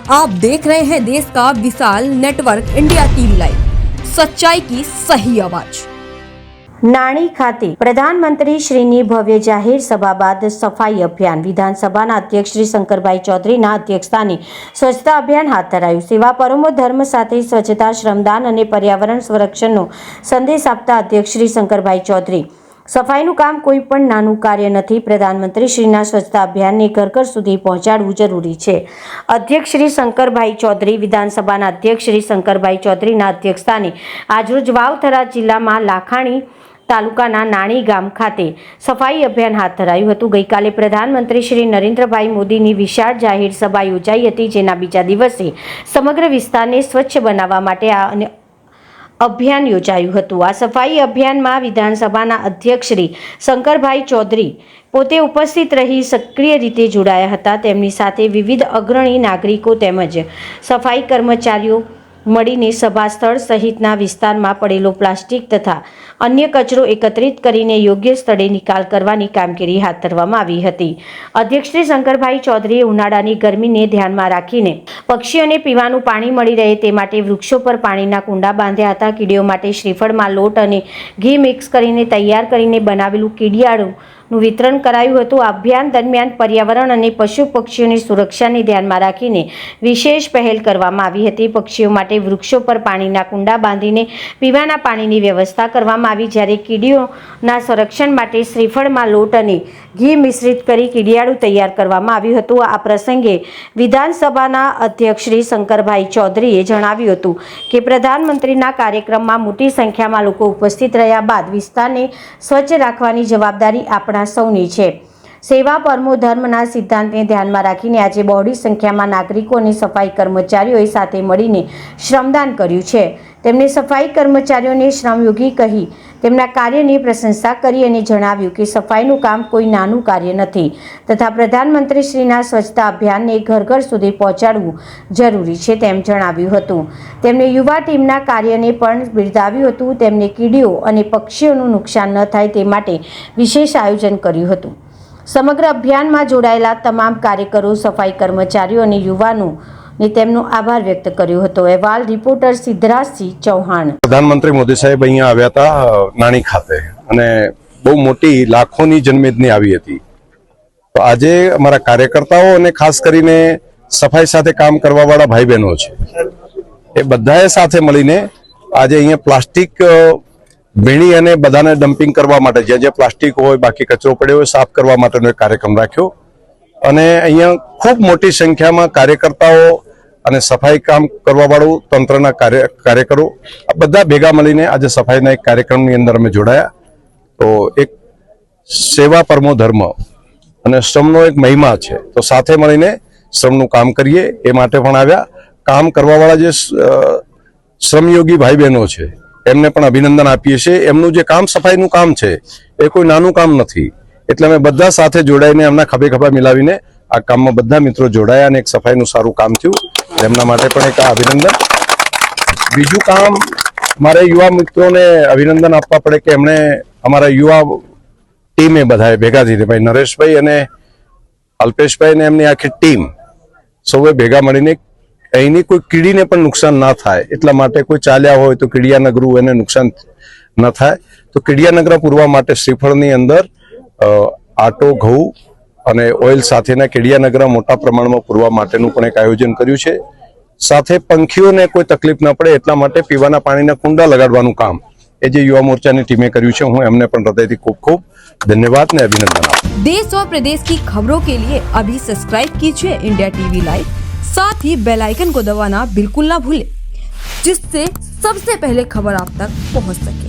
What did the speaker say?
आप देख रहे हैं देश का विशाल नेटवर्क इंडिया टीवी लाइव, सच्चाई की सही आवाज। નાણી ખાતે પ્રધાનમંત્રી શ્રીની ભવ્ય જાહેર સભા બાદ સફાઈ અભિયાન વિધાનસભાના અધ્યક્ષ શ્રી શંકરભાઈ ચૌધરીના અધ્યક્ષસ્થાને સ્વચ્છતા અભિયાન હાથ ધરાયું। સેવા પરમો ધર્મ સાથે સ્વચ્છતા, શ્રમદાન અને પર્યાવરણ સંરક્ષણનો સંદેશ આપતા અધ્યક્ષ શ્રી શંકરભાઈ ચૌધરી, સફાઈનું કામ કોઈ પણ નાનું કાર્ય નથી, પ્રધાનમંત્રી શ્રીના સ્વચ્છતા અભિયાનને ઘર ઘર સુધી પહોંચાડવું જરૂરી છે। અધ્યક્ષ શ્રી શંકરભાઈ ચૌધરી વિધાનસભાના અધ્યક્ષ શ્રી શંકરભાઈ ચૌધરીના અધ્યક્ષસ્થાને આજરોજ વાવથરા જિલ્લામાં લાખાણી તાલુકાના નાણી ગામ ખાતે સફાઈ અભિયાન હાથ ધરાયું હતું। ગઈકાલે પ્રધાનમંત્રી શ્રી નરેન્દ્રભાઈ મોદીની વિશાળ જાહેર સભા યોજાઈ હતી, જેના બીજા દિવસે સમગ્ર વિસ્તારને સ્વચ્છ બનાવવા માટે અભિયાન યોજાયું હતું। આ સફાઈ અભિયાનમાં વિધાનસભાના અધ્યક્ષ શ્રી શંકરભાઈ ચૌધરી પોતે ઉપસ્થિત રહી સક્રિય રીતે જોડાયા હતા। તેમની સાથે વિવિધ અગ્રણી નાગરિકો તેમજ સફાઈ કર્મચારીઓ મળીને સભા સ્થળ સહિતના વિસ્તારમાં પડેલો પ્લાસ્ટિક તથા અન્ય કચરો એકત્રિત કરીને યોગ્ય સ્થળે નિકાલ કરવાની કામગીરી હાથ ધરવામાં આવી હતી। અધ્યક્ષ શ્રી શંકરભાઈ ચૌધરીએ ઉનાળાની ગરમીને ધ્યાનમાં રાખીને પક્ષીઓને પીવાનું પાણી મળી રહે તે માટે વૃક્ષો પર પાણીના કુંડા બાંધ્યા હતા। કીડીઓ માટે શ્રીફળમાં લોટ અને ઘી મિક્સ કરીને તૈયાર કરીને બનાવેલું કીડિયાળું વિતરણ કરાયું હતું। આ અભિયાન દરમિયાન પર્યાવરણ અને પશુ પક્ષીઓની સુરક્ષાને ધ્યાનમાં રાખીને વિશેષ પહેલ કરવામાં આવી હતી। પક્ષીઓ માટે વૃક્ષો પર પાણીના કુંડા બાંધીને પીવાના પાણીની વ્યવસ્થા કરવામાં આવી, જ્યારે કીડીઓના સંરક્ષણ માટે શ્રીફળમાં લોટ અને ઘી મિશ્રિત કરી કીડિયાળું તૈયાર કરવામાં આવ્યું હતું। આ પ્રસંગે વિધાનસભાના અધ્યક્ષ શ્રી શંકરભાઈ ચૌધરીએ જણાવ્યું હતું કે પ્રધાનમંત્રીના કાર્યક્રમમાં મોટી સંખ્યામાં લોકો ઉપસ્થિત રહ્યા બાદ વિસ્તારને સ્વચ્છ રાખવાની જવાબદારી આપણા સૌની છે। સેવા પરમો ધર્મના સિદ્ધાંતને ધ્યાનમાં રાખીને આજે બહોળી સંખ્યામાં નાગરિકો અને સફાઈ કર્મચારીઓએ સાથે મળીને શ્રમદાન કર્યું છે। તેમણે સફાઈ કર્મચારીઓને શ્રમયોગી કહી તેમના કાર્યની પ્રશંસા કરી અને જણાવ્યું કે સફાઈનું કામ કોઈ નાનું કાર્ય નથી તથા પ્રધાનમંત્રી શ્રીના સ્વચ્છતા અભિયાનને ઘર ઘર સુધી પહોંચાડવું જરૂરી છે તેમ જણાવ્યું હતું। તેમણે યુવા ટીમના કાર્યને પણ બિરદાવ્યું હતું। તેમને કીડીઓ અને પક્ષીઓનું નુકસાન ન થાય તે માટે વિશેષ આયોજન કર્યું હતું। સમગ્ર અભિયાનમાં જોડાયેલા તમામ કાર્યકરો, સફાઈ કર્મચારીઓ અને યુવાનો ને તેમનો આભાર વ્યક્ત કર્યો હતો। અહેવાલ રિપોર્ટર સિદ્ધરાજસિંહ ચૌહાણ। પ્રધાનમંત્રી મોદી સાહેબ અહીંયા આવ્યા હતા નાણી ખાતે અને બહુ મોટી લાખોની જનમેદની આવી હતી। તો આજે અમારા કાર્યકર્તાઓ અને ખાસ કરીને સફાઈ સાથે કામ કરવા વાળા ભાઈ બહેનો છે, એ બધાએ સાથે મળીને આજે અહીંયા પ્લાસ્ટિક ભીણી અને બધાને ડમ્પિંગ કરવા માટે જ્યાં જ્યાં પ્લાસ્ટિક હોય, બાકી કચરો પડ્યો હોય, સાફ કરવા માટેનો એક કાર્યક્રમ રાખ્યો અને અહીંયા ખૂબ મોટી સંખ્યામાં કાર્યકર્તાઓ અને સફાઈ કામ કરવા વાળું તંત્રના કાર્યકરો આ બધા ભેગા મળીને આજે સફાઈના એક કાર્યક્રમની અંદર અમે જોડાયા। તો એક સેવા પરમો ધર્મ અને શ્રમનો એક મહિમા છે, તો સાથે મળીને શ્રમનું કામ કરીએ એ માટે પણ આવ્યા। કામ કરવા વાળા જે શ્રમયોગી ભાઈ બહેનો છે એમને પણ અભિનંદન આપીએ છીએ। એમનું જે કામ સફાઈનું કામ છે એ કોઈ નાનું કામ નથી, એટલે અમે બધા સાથે જોડાઈને એમના ખભે ખભા મિલાવીને આ કામમાં બધા મિત્રો જોડાયા અને એક સફાઈનું સારું કામ થયું, એમના માટે પણ એક અભિનંદન। બીજું કામ મારે યુવા મિત્રોને અભિનંદન આપવા પડે કે એમણે અમારા યુવા ટીમે બધાએ ભેગા થઈને ભાઈ નરેશભાઈ અને અલ્પેશભાઈ ને એમની આખી ટીમ સૌએ ભેગા મળીને અહીંની કોઈ કીડીને પણ નુકસાન ના થાય એટલા માટે કોઈ ચાલ્યા હોય તો કીડિયાનગરું એને નુકસાન ન થાય, તો કીડિયાનગર પૂરવા માટે શ્રીફળની અંદર આટો, ઘઉં અને ઓઇલ સાથેના કીડિયાનગર મોટા પ્રમાણમાં પૂરવા માટેનું પણ એક આયોજન કર્યું છે। સાથે પંખીઓને કોઈ તકલીફ ન પડે એટલા માટે પીવાના પાણીના કુંડા લગાડવાનું કામ એ જે યુવા મોરચાની ટીમે કર્યું છે, હું એમને પણ હૃદયથી ખૂબ ખૂબ ધન્યવાદ ને અભિનંદન આપું। देश और प्रदेश की खबरों के लिए अभी सब्सक्राइब कीजिए इंडिया टीवी लाइव, साथ ही बेल आइकन को दबाना बिल्कुल ना भूलें, जिससे सबसे पहले खबर आप तक पहुंच सके।